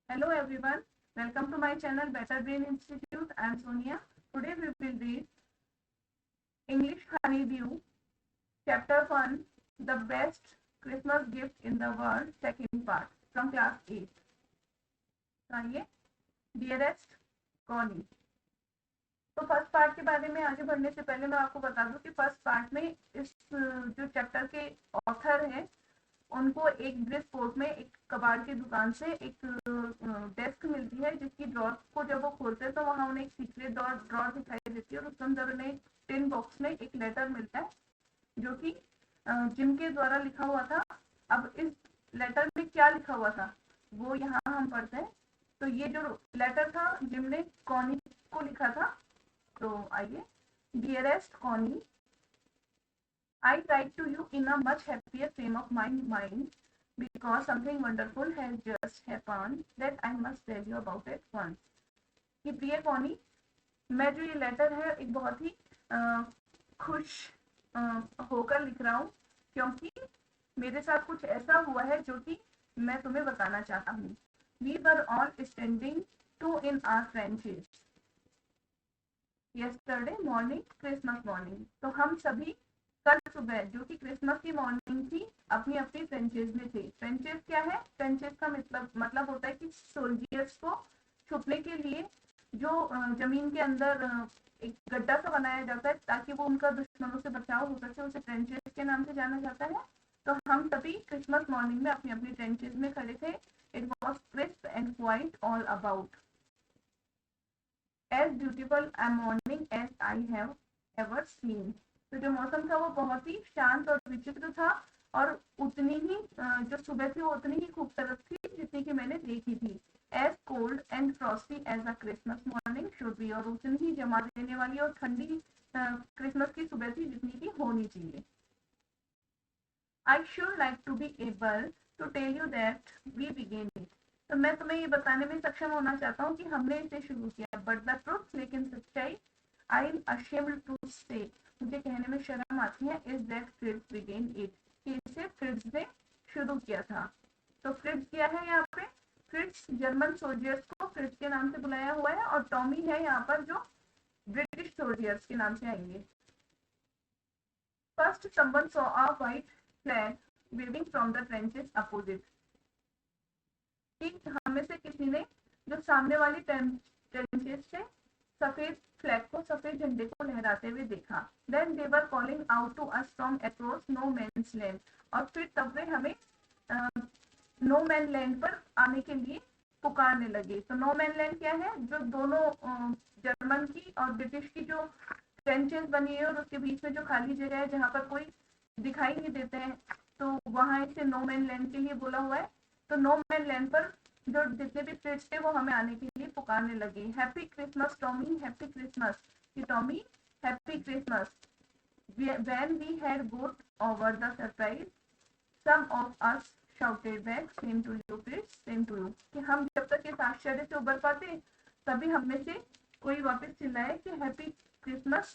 Hello everyone, welcome to my channel Better Brain Institute. I am Sonia. Today we will read English Honeydew, Chapter 1, The Best Christmas Gift in the World, second part, from class 8. आइए, Dearest Connie. तो first part के बारे में आगे बढ़ने से पहले मैं आपको बता दूं कि फर्स्ट पार्ट में इस जो चैप्टर के ऑथर हैं उनको एक ब्रिजपोर्ट में एक कबाड़ की दुकान से एक डेस्क मिलती है जिसकी ड्रॉर को जब वो खोलते हैं तो वहाँ उन्हें एक सीक्रेट ड्रॉर दिखाई देती है और उसके अंदर उन्हें टिन बॉक्स में एक लेटर मिलता है जो कि जिम के द्वारा लिखा हुआ था। अब इस लेटर में क्या लिखा हुआ था वो यहाँ हम पढ़ते हैं। तो ये जो लेटर था जिम ने कॉनी को लिखा था। तो आइए, dearest Connie, I write to you in a much happier frame of mind because something wonderful has just happened that I must tell you about it once. कि प्रिय कॉनी, मैं जो ये लेटर है एक बहुत ही खुश होकर लिख रहा हूँ क्योंकि मेरे साथ कुछ ऐसा हुआ है जो कि मैं तुम्हें बताना चाहता हूँ। We were all standing two in our trenches yesterday morning, Christmas morning. तो हम सभी कल सुबह जो कि क्रिसमस की मॉर्निंग थी अपनी अपनी ट्रेंचेस में थे। ट्रेंचेस क्या है? ट्रेंचेस का मतलब होता है कि सोल्जर्स को छुपने के लिए जो जमीन के अंदर एक गड्ढा सा बनाया जाता है ताकि वो उनका दुश्मनों से बचाव हो सके, उसे ट्रेंचेस के नाम से जाना जाता है। तो हम सभी क्रिसमस मॉर्निंग में अपनी अपनी ट्रेंचेस में खड़े थे। It was crisp and quite all about, as beautiful a morning as I have ever seen. तो जो मौसम था वो बहुत ही शांत और विचित्र था और उतनी ही जो सुबह थी वो उतनी ही खूबसूरत थी जितनी कि मैंने देखी थी। As cold and frosty as a Christmas morning should be, और उतनी ही जमा देने वाली और ठंडी क्रिसमस की सुबह थी जितनी की होनी चाहिए। I should like to be able to tell you that we began it. तो मैं तुम्हें ये बताने में सक्षम होना चाहता हूँ कि हमने इसे शुरू किया। बट द ट्रुथ, लेकिन सच्चाई, आई एम अशेम्ड टू से, मुझे कहने में शर्म आती है, is that Fritz began it, कि इसे फ्रिट्ज ने शुरू किया था। तो फ्रिट्ज क्या है यहाँ पे? फ्रिट्ज जर्मन सोल्जर्स को फ्रिट्ज के नाम से बुलाया हुआ है और टॉमी है यहाँ पर जो ब्रिटिश सोल्जर्स के नाम से आएंगे। First someone saw a white flag waving from the trenches opposite, कि हमें से किसी ने जो सामने वाली ट्रेंचेस से सफेद फ्लैग को, सफेद झंडे को लहराते हुए देखा। Then they were calling out to us from across no man's land, और फिर तब वे हमें नो मैन लैंड पर आने के लिए पुकारने लगे। तो नो मैन लैंड क्या है? जो दोनों जर्मन की और ब्रिटिश की जो ट्रेंचेस बनी है और उसके बीच में जो खाली जगह है जहाँ पर कोई दिखाई नहीं देते हैं, तो वहां इसे नो मैन लैंड के लिए बोला हुआ है। तो नो मैन लैंड पर जो जितने भी फ्रिट्ज थे वो हमें आने के लिए पुकारने लगे। Happy Christmas Tommy, happy Christmas, कि Tommy happy Christmas. When we had got over the surprise, some of us shouted back, same to you Fritz, same to you, कि हम जब तक इस आश्चर्य से उबर पाते तभी हम में से कोई वापस चिल्लाए कि happy Christmas,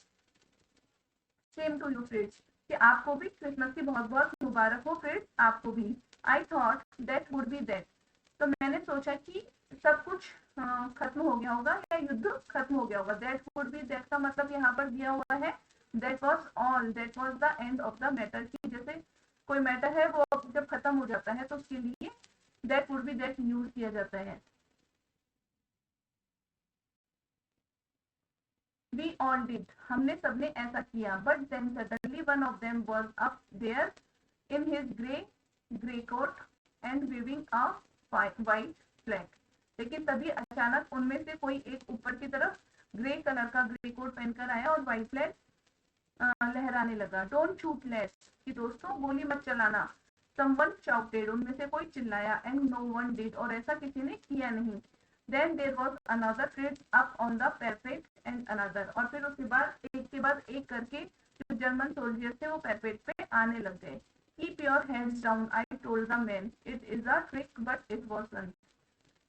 same to you Fritz, कि आपको भी क्रिसमस की बहुत बहुत मुबारक हो फ्रिट्ज, आपको भी। I thought that would be that, तो मैंने सोचा कि सब कुछ खत्म हो गया होगा या युद्ध खत्म हो गया होगा। दैट वुड बी दैट का मतलब यहाँ पर दिया हुआ है that was all, that was the end of the matter, की जैसे कोई मैटर है वो जब खत्म हो जाता है तो उसके लिए that would be that use किया जाता है। We all did, हमने सबने ऐसा किया। But then suddenly one of them was up there in his grey coat and waving a white flag. लेकिन तभी अचानक उनमें से कोई एक ऊपर की तरफ ग्रे कलर का ग्रे कोट पहनकर आया और व्हाइट फ्लैग लहराने लगा। डोंट शूट लेस, कि दोस्तों गोली मत चलाना। समवन शाउटेड, उनमें से कोई चिल्लाया। एंड नो वन डिड, और ऐसा किसी ने किया नहीं। Then there was another Fritz up on the parapet and another, और फिर उसके बाद एक के बाद एक करके जो जर्मन सोल्जर्स थे वो पैरापेट पे आने लग गए। Keep your heads down, I told the man, it is a trick but it wasn't.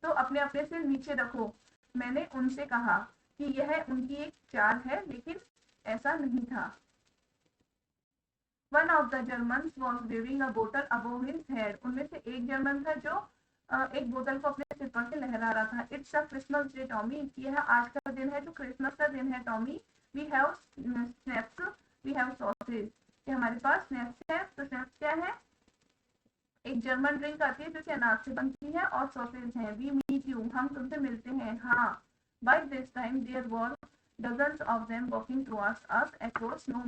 तो अपने अपने सिर नीचे रखो, मैंने उनसे कहा कि यह उनकी एक चाल है लेकिन ऐसा नहीं था। One of the Germans was waving a bottle above his head, उनमें से एक जर्मन था जो एक बोतल को अपने सिर पर से लहरा रहा था. It's a Christmas day Tommy, यह आज का दिन है जो क्रिसमस का दिन है Tommy. We have schnapps, we have sausage, कि हमारे पास स्नैप्स है. तो स्नैप्स क्या है? एक जर्मन ड्रिंक आती है जो कि अनाज से बनती है, और सॉसेज है. वी मीट यू, हम तुमसे मिलते हैं. हाँ. By this time there were dozens of them walking towards us across no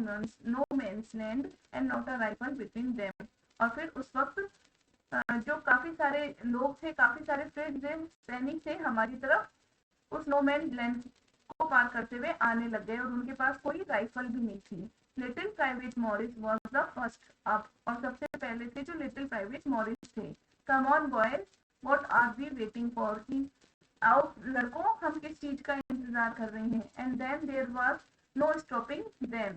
man's land and not a rifle between them. और फिर उस वक्त जो काफी सारे लोग थे, काफी सारे सैनिक थे हमारी तरफ उस नोमैन लैंड को पार करते हुए आने लग गए, और उनके पास कोई राइफल भी नहीं थी. Little private Morris was the first up, और सबसे पहले थे जो लिटिल प्राइवेट मॉरिस थे. Come on boys, what are we waiting for, की आओ लड़कों, हम किस चीज का इंतजार कर रहे हैं. And then there was no stopping them,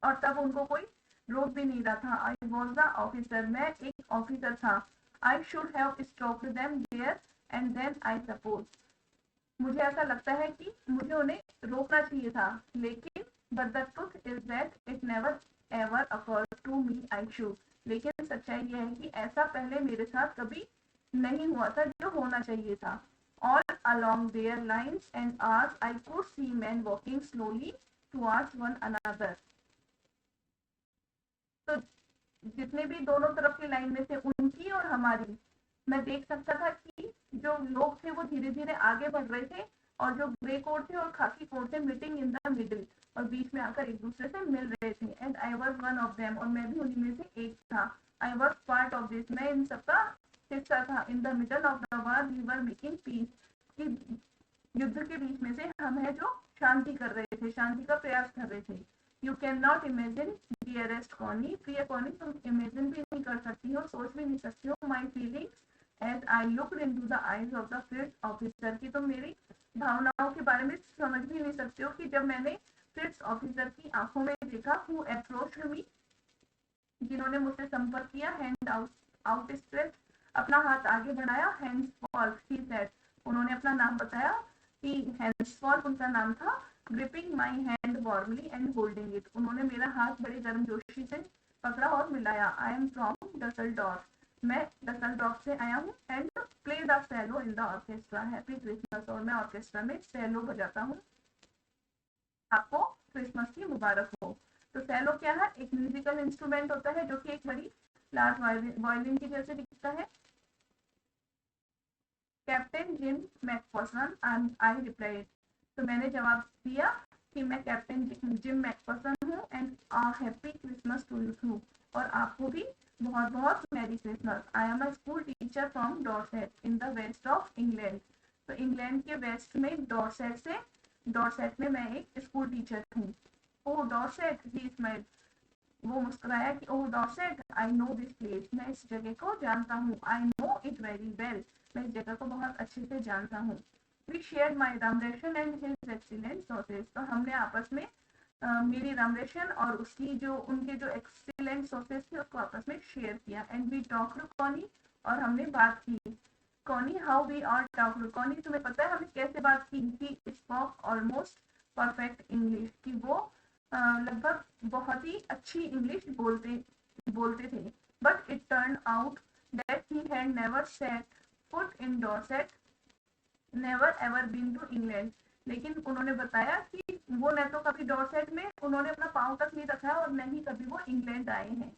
और तब उनको कोई रोक भी नहीं रहा था. आई वॉज द ऑफिसर, मैं एक ऑफिसर था. I should have stopped them there and then I suppose, मुझे ऐसा लगता है कि मुझे उन्हें रोकना चाहिए था, लेकिन but the truth is that it never ever occurred to me I should, लेकिन सच्चाई यह है कि ऐसा पहले मेरे साथ कभी नहीं हुआ था जो होना चाहिए था. All along their lines and ours I could see men walking slowly towards one another. तो जितने भी दोनों तरफ की लाइन में थे, उनकी और हमारी, मैं देख सकता था कि जो लोग थे वो धीरे धीरे आगे बढ़ रहे थे, और जो ग्रे कोट थे और खाकी कोट थे मीटिंग इन द मिडिल, और बीच में आकर एक दूसरे से मिल रहे थे. And I was one of them, और मैं भी उन्हीं में से एक था. I was part of this, मैं इन सबका हिस्सा था. In the middle of the war we were making peace, कि युद्ध के बीच में से हम है जो शांति कर रहे थे, शांति का प्रयास कर रहे थे. You can not imagine dearest Connie, प्रिय कॉनी, तुम इमेजिन भी नहीं कर सकती हो, सोच भी नहीं सकती हो my feelings as I looked into the eyes of the field officer, की तुम मेरी भावनाओं के बारे में समझ भी नहीं सकते हो कि जब मैंने फील्ड ऑफिसर की आंखों में देखा, हु अप्रोच्ड मी, जिन्होंने मुझसे संपर्क किया. हैंड आउट स्ट्रेच, अपना हाथ आगे बढ़ाया. हैंड्स फॉल, ही सेड, उन्होंने अपना नाम बताया कि हैंड्स फॉल उनका नाम था. Gripping my hand warmly and holding it, उन्होंने मेरा हाथ बड़े गर्मजोशी से पकड़ा और मिलाया. आई एम फ्रॉम डसलडॉर्फ, मैं डसलडॉर्फ से आया हूँ. And play the cello in the orchestra, happy Christmas, और मैं ऑर्केस्ट्रा में सेलो बजाता हूँ. आपको क्रिसमस की मुबारक हो. तो सेलो क्या है? एक म्यूजिकल इंस्ट्रूमेंट होता है जो कि एक बड़ी लार्ज वायलिन की जैसे दिखता है. Captain Jim McPherson, and I replied, तो मैंने जवाब दिया कि मैं कैप्टन जिम मैकफर्सन हूँ. And a happy Christmas to you too, और आपको भी बहुत बहुत merry Christmas. I am a school teacher from Dorset in the west of England, तो इंग्लैंड के वेस्ट में डॉर्सेट में मैं एक स्कूल टीचर हूँ. ओ डॉर्सेट, ही स्माइल्ड, वो मुस्कुराया कि oh Dorset, I know this place, मैं इस जगह को जानता हूँ. I know it very well, मैं इस जगह को बहुत अच्छे से जानता हूँ. We share my rum ration and his excellent sausage, तो हमने आपस में मेरी रामरेशन और उसकी जो उनके जो एक्सीलेंट सॉसेज थे उसको आपस में शेयर किया. एंड वी टॉक्ड कॉनी, और हमने बात की. Connie, how we are talked, Connie तुम्हें पता है हमने कैसे बात की? He spoke almost perfect English, कि वो लगभग बहुत ही अच्छी इंग्लिश बोलते थे. But it turn out that he had never set foot in Dorset, never ever been to England, लेकिन उन्होंने बताया कि वो न तो कभी डॉर्सेट में उन्होंने अपना पाँव तक नहीं रखा और न ही कभी वो इंग्लैंड आए हैं.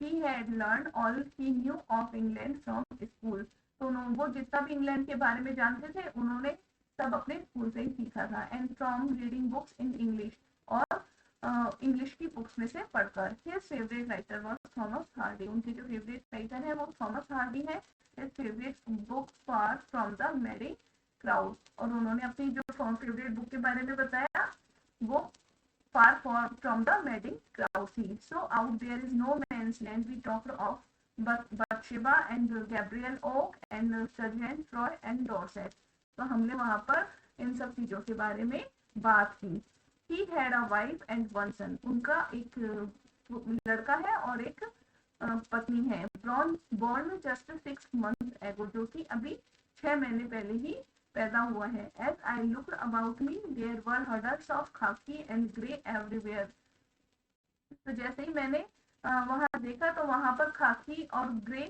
He had learned all he knew of England from school, तो वो जितना भी इंग्लैंड के बारे में जानते थे उन्होंने सब अपने स्कूल से ही सीखा था. And from reading books in English, और इंग्लिश की बुक्स में से पढ़कर. His favourite writer was Thomas Hardy, उनके जो फेवरेट राइटर है वो थॉमस हार्डी है. His favourite book far from the मैरी क्राउड, और उन्होंने अपनी जो फेवरेट बुक के बारे में बताया वो far from the madding crowd scene. So out there is no man's land. We talked of Bathsheba and Gabriel Oak and Sergeant Roy and Dorset. तो हमने वहाँ पर इन सब चीजों के बारे में बात की. He had a wife and one son. उनका एक लड़का है और एक पत्नी है. born just 6 months ago, जो कि अभी 6 महीने पहले ही पैदा हुआ है. As I looked about me, there were hundreds of khaki and grey everywhere. तो जैसे ही मैंने वहां देखा तो वहां पर खाकी और ग्रे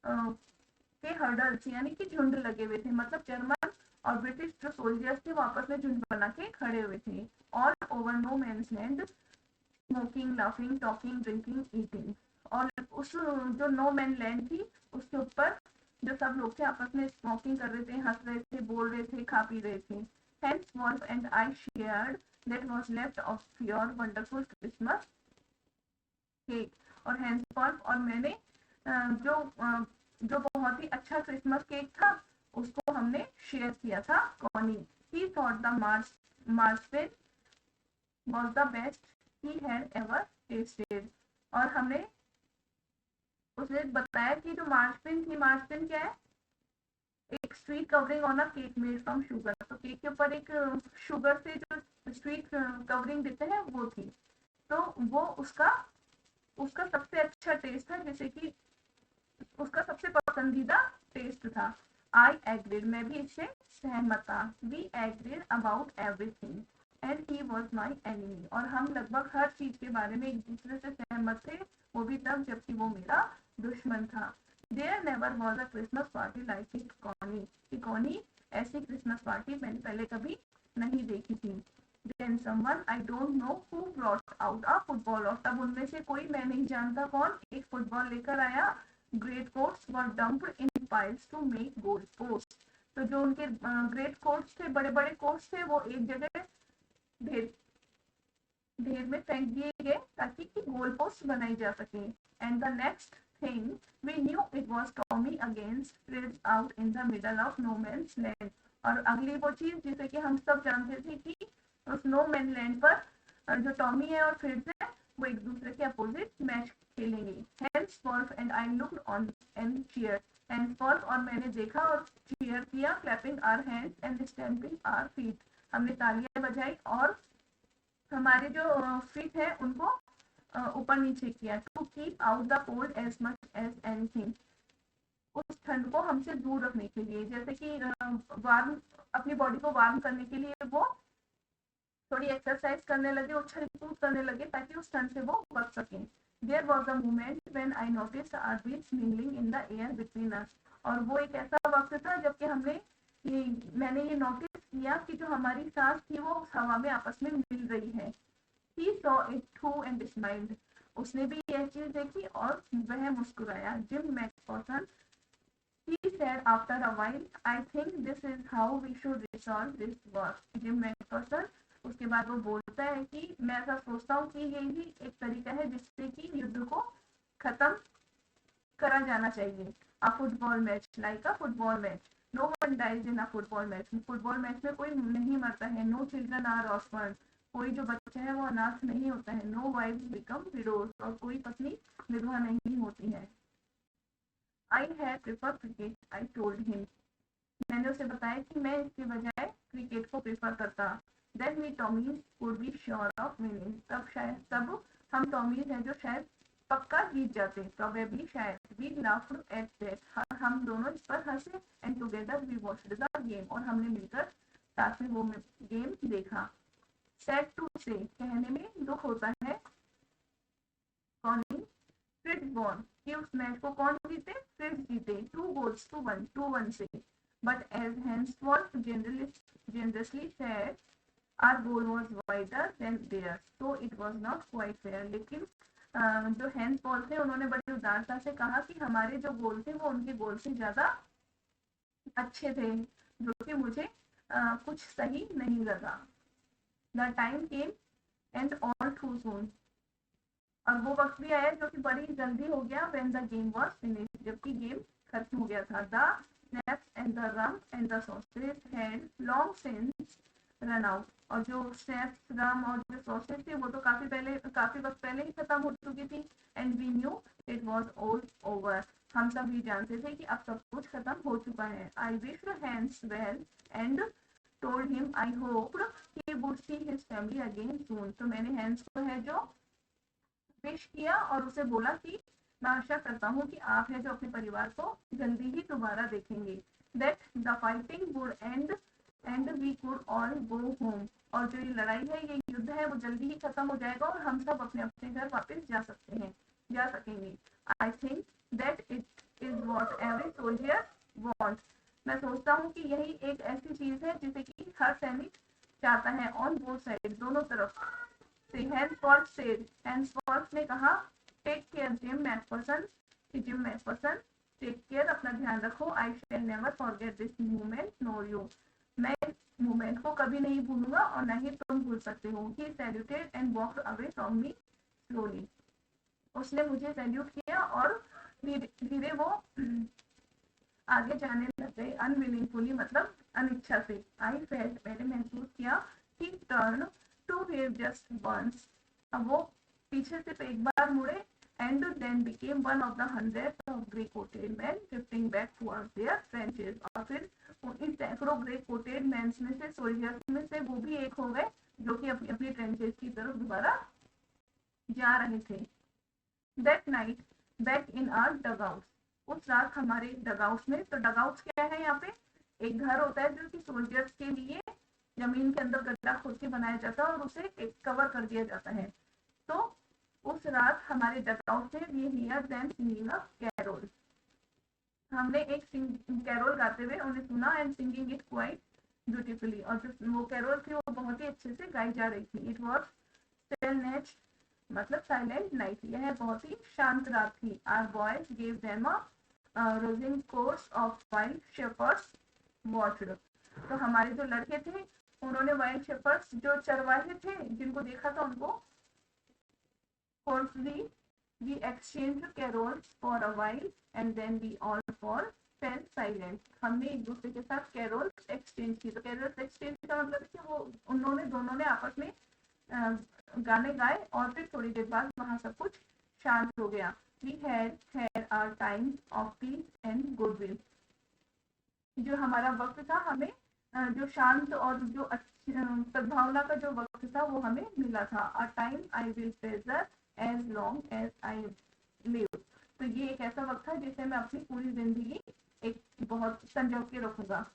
के हर्डल्स यानी कि झुंड लगे हुए थे, मतलब जर्मन और ब्रिटिश जो सोल्जर्स थे वो आपस में झुंड बना के खड़े हुए थे। All over no man's land, smoking, laughing, talking, drinking, eating. और उस जो नो मैन लैंड थी उसके ऊपर जो सब लोग थे आपस में स्मोकिंग कर रहे थे, हंस रहे थे, बोल रहे थे, खा पी रहे थे। Hence Wolf and I shared that was left of your wonderful Christmas cake। और हैंस वॉल्फ और मैंने जो बहुत ही अच्छा क्रिसमस केक था उसको हमने शेयर किया था Connie. He thought the marzipan was the best he had ever tasted। और हमने उसने बताया कि जो मार्सपेन थी, मार्सपेन क्या है, एक sweet covering on a cake made from sugar. तो केक के ऊपर एक शुगर से जो स्वीट कवरिंग देते हैं वो थी। तो वो उसका उसका सबसे अच्छा टेस्ट था, जैसे कि उसका सबसे पसंदीदा टेस्ट था। आई एग्रीड, मैं भी इससे सहमत था। We agreed about everything and he was my enemy. और हम लगभग हर चीज के बारे में एक दूसरे से सहमत थे, वो भी तब जबकि वो मेरा दुश्मन था। There never was a Christmas party like it Connie. Connie ऐसी क्रिसमस पार्टी मैंने पहले कभी नहीं देखी थी। Then someone I don't know who brought out a football। और तब उनमें से कोई, मैं नहीं जानता कौन, एक फुटबॉल लेकर आया। Great coats were dumped in piles to make goal post. तो जो उनके ग्रेट कोट्स थे, बड़े बड़े कोट्स थे, वो एक जगह ढेर ढेर में फेंक दिए गए ताकि कि गोल पोस्ट बनाई जा सके। And the next thing we knew it was Tommy against Fritz out in the middle of no man's land. और अगली वो चीज जिसे कि हम सब जानते थे कि उस नो मैन लैंड पर जो टॉमी है और फ्रिज है वो एक दूसरे के अपोजिट मैच खेलेंगे। Hansforth and I looked on and cheer. Hansforth और मैंने देखा और चीयर किया, clapping our hands and stamping our feet. हमने तालियां बजाई और हमारे जो फीट है उनको ऊपर नीचे किया। To keep out the cold as much as anything, उस ठंड को हमसे दूर रखने के लिए, जैसे कि वार्म, अपनी बॉडी को वार्म करने के लिए वो थोड़ी एक्सरसाइज करने लगे, उछल कूद करने लगे ताकि उस ठंड से वो बच सकें। There was a moment when I noticed our breaths mingling in the air between us. और वो एक ऐसा वक्त था जबकि मैंने ये नोटिस किया कि जो हमारी सांस थी वो उस हवा में आपस में मिल रही है। He saw it too and smiled। उसने भी यह चीज देखी और वह मुस्कुराया। Jim McPherson, he said after a while, I think this is how we should resolve this war। Jim McPherson उसके बाद वो बोलता है कि मैं ऐसा सोचता हूँ कि यही एक तरीका है जिससे कि युद्ध को खत्म करा जाना चाहिए। A football match, like a football match. No one dies in a football match. Football match में कोई नहीं मरता है। नो चिल्ड्रन आर ऑर्फन, कोई जो बच्चा है वो अनाथ नहीं होता है। नो वाइव्स बिकम विडोज, और कोई पत्नी विधवा नहीं होती है। I have prefer cricket, I told him. मैंने उसे बताया कि मैं इसके बजाय क्रिकेट को प्रेफर करता। Then we Tommies would be sure of winning, तब हम टॉमीज हैं जो शायद पक्का जीत जाते। प्रोबेबली, शायद। वी लाफ्ड एट दैट, हम दोनों इस पर हंसे। And together we watched the game, और हमने मिलकर साथ में वो गेम देखा। सैड टू से, कहने में दुख होता है, कॉनी फ्रिट्ज वॉन, कि उस मैच को कौन जीते, फ्रिट्ज जीते। 2 goals to 1 से। But as Hanswolf generously said, our goal was wider than theirs, so it was not quite fair। लेकिन जो हैंस पॉल थे उन्होंने बड़ी उदारता से कहा कि हमारे जो गोल थे वो उनके गोल से ज्यादा अच्छे थे, जो कि मुझे कुछ सही नहीं लगा। The time came and all too soon, और वो वक्त भी आया जो कि बड़ी जल्दी हो गया। When the game was finished, जबकि गेम खत्म हो गया था। The snaps and the rum and the sausage had long since run out, और जो स्नैप्स, रम और जो सॉसेज थे वो तो काफी वक्त पहले ही खत्म हो चुकी थी। And we knew it was all over, हम सब भी जानते थे कि अब सब कुछ खत्म हो चुका है। I wish him well and told him I hoped he would see his family again soon। तो मैंने हैंस को है जो विश किया और उसे बोला कि मैं आशा करता हूँ कि आप है जो अपने परिवार को जल्दी ही दोबारा देखेंगे। That the fighting would and we could all go home, और जो ये लड़ाई है, ये युद्ध है, वो जल्दी ही खत्म हो जाएगा और हम सब अपने अपने घर वापस जा सकेंगे। I think that it is what every soldier wants. मैं सोचता हूँ कि यही एक ऐसी चीज है जिसे कि हर सैनिक चाहता है, ऑन बोथ साइड, दोनों तरफ से। हेंसफोर्थ सेड, हेंसफोर्थ ने कहा, take care Jim McPherson, Jim McPherson, take care, अपना ध्यान रखो, I shall never forget this moment nor you, मैं मोमेंट को कभी नहीं भूलूंगा और न ही तुम भूल सकते हो। He saluted and walked away from me slowly, उसने मुझे सैल्यूट किया और धीरे धीरे वो आगे जाने लग गए। अनविलिंगफुली मतलब अनिच्छा से। आई फेल्ट, मैंने महसूस किया, he turn to wave just once, अब वो पीछे सिर्फ एक बार मुड़े, and then became one of the hundreds of grey-coated men drifting back towards their trenches, और फिर इन सैकड़ों ग्रे कोटेड मैन में से, सोल्जर्स में से, वो भी एक हो गए जो कि अपनी अपनी ट्रेंचेस की तरफ दोबारा जा रहे थे। That night back in our dugouts, उस रात हमारे डगआउट्स में, तो डगआउट्स क्या है यहाँ पे, एक घर होता है जो कि सोल्जर्स के लिए जमीन के अंदर गड्ढा खोद के बनाया जाता है और उसे कवर कर दिया जाता है। तो उस रात हमारे डगआउट में we hear them singing a carol, हमने एक कैरोल गाते हुए उन्हें सुना, and singing it quite beautifully, और जो वो कैरोल थी वो बहुत ही अच्छे से गाई जा रही थी। इट वॉज स्टिलनेस मतलब साइलेंट नाइट, यह बहुत ही शांत रात थी। Our boys give them a rousing chorus of while shepherds watched, तो हमारे जो लड़के थे उन्होंने वाइल्ड शेपर्ड्स जो चरवाहे थे जिनको देखा था उनको Hoarsely, we exchanged carols for a while and then we all four fell silent. हमने एक दूसरे के साथ carols exchange की, तो carols exchange का मतलब है कि वो उन्होंने दोनों ने आपस में गाने गाए और फिर थोड़ी देर बाद वहाँ सब कुछ शांत हो गया। We had our time of peace and goodwill, जो हमारा वक्त था, हमें जो शांत और जो सद्भावना का जो वक्त था वो हमें मिला था। A time I will treasure as long as I live, तो ये एक ऐसा वक्त था जिसे मैं अपनी पूरी जिंदगी एक बहुत संजो के रखूंगा।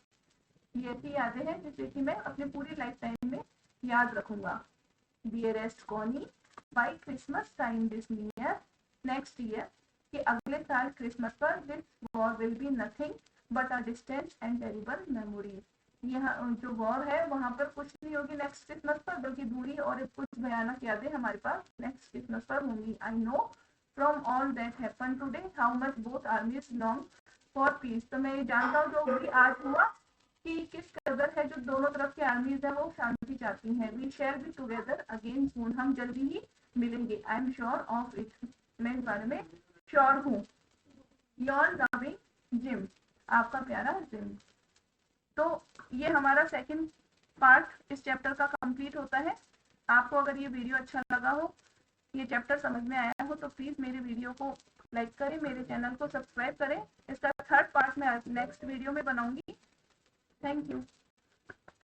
ये ऐसी यादें हैं जिसे कि मैं अपनी पूरी लाइफ टाइम में याद रखूंगा। Dearest Connie, by Christmas time this year, next year, कि अगले साल क्रिसमस पर, this war will be nothing but a distant and terrible memories, यहाँ जो वॉर है वहां पर कुछ नहीं होगी नेक्स्ट क्रिसमस पर, बल्कि बुरी और कुछ भयानक यादें हमारे पास नेक्स्ट क्रिसमस पर होंगी। I know from all that happen today how much both आर्मीज long for piece, तो मैं ये जानता हूँ जो भी आज हुआ कि किस कदर है जो दोनों तरफ की आर्मीज है वो शांति चाहती हैं। We shall be together again soon, हम जल्दी ही मिलेंगे। I am sure of it, मैं इस बारे में श्योर हूँ। योर लविंग जिम, आपका प्यारा जिम। तो ये हमारा सेकंड पार्ट इस चैप्टर का कंप्लीट होता है। आपको अगर ये वीडियो अच्छा लगा हो, ये चैप्टर समझ में आया हो, तो प्लीज मेरे वीडियो को लाइक करें, मेरे चैनल को सब्सक्राइब करें। इसका थर्ड पार्ट मैं नेक्स्ट वीडियो में बनाऊंगी। Thank you.